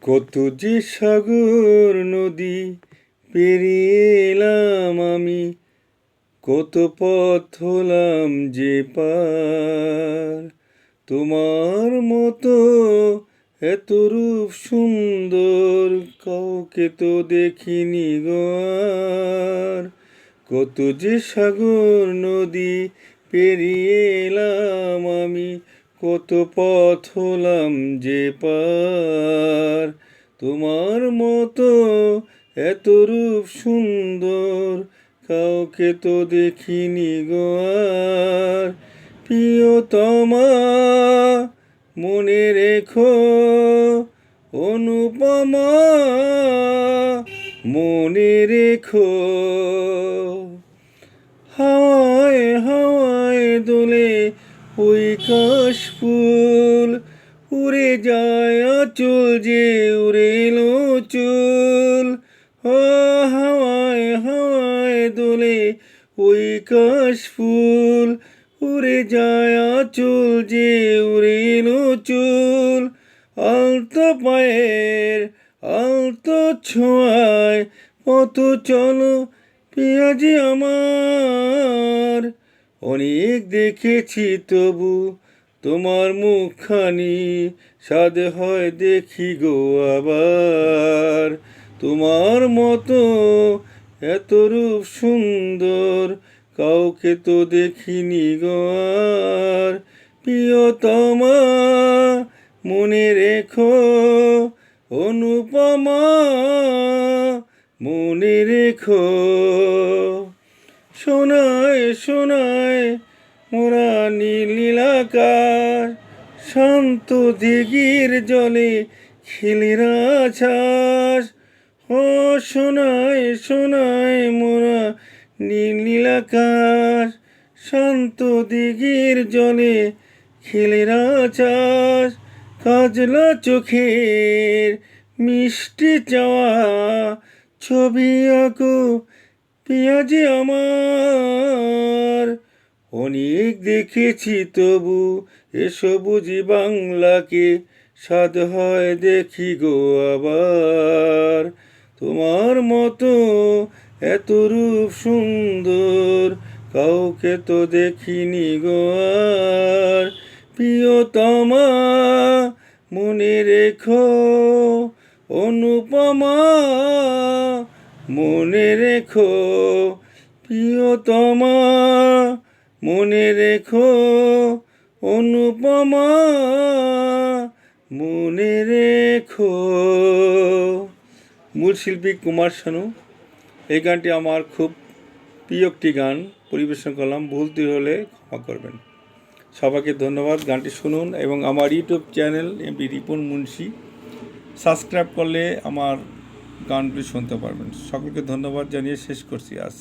কত যে সাগর নদী পেরিয়ে এলাম আমি, কত পথ হলাম যে পার। তোমার মতো এত রূপ সুন্দর কাউকে তো দেখিনি গো আর। কত যে সাগর নদী পেরিয়ে এলাম আমি, কত পথ হলাম যে পার। তোমার মতো এত রূপ সুন্দর কাউকে তো দেখিনি গো আর। প্রিয়তমা মনে রেখো, অনুপমা মনে রেখো। হাওয়ায় হাওয়ায় দোলে ওই কাশফুল, উড়ে যায় আঁচল যে উড়ে এলো চুল। ও হাওয়ায় হাওয়ায় দোলে ওই কাশফুল, উড়ে যায় আঁচল যে উড়ে এলো চুল। আলতো পায়ের আলতো ছোঁয়ায় পথ চলো পেঁয়াজি আমার। অনেক দেখেছি তবু তোমার মুখখানি, স্বাদ হয় দেখি গো আবার। তোমার মতো এত রূপ সুন্দর কাউকে তো দেখিনি গো আর। প্রিয়তমা মনে রেখো, অনুপমা মনে রেখো। শোনায় শোনায় মোরা নীলাকার, শান্ত দিঘির জলে খেলে রাছাস। ও শোনায় শোনায় মোরা নীলাকার, শান্ত দিঘির জলে খেলে রাছাস। কাজলা চোখের মিষ্টি চাওয়া ছবি আঁকো পেঁয়াজি আমার। অনেক দেখেছি তবু এসো বুঝি বাংলাকে, স্বাদ হয় দেখি গো আবার। তোমার মতো এত রূপ সুন্দর কাউকে তো দেখিনি গো আর। প্রিয়তমা মনে রেখো, অনুপমা মনে রেখো। প্রিয়তমা মনে রেখো, অনুপমা মনে রেখো। মূল শিল্পী কুমার শানু। এই গানটি আমার খুব প্রিয় একটি গান, পরিবেশন করলাম। ভুল ত্রুটি হলে ক্ষমা করবেন। সবাইকে ধন্যবাদ। গানটি শুনুন এবং আমার YouTube channel MP Ripon Munshi subscribe করলে আমার গানটি শুনতে পারবেন। সকলকে ধন্যবাদ জানিয়ে শেষ করছি আজ।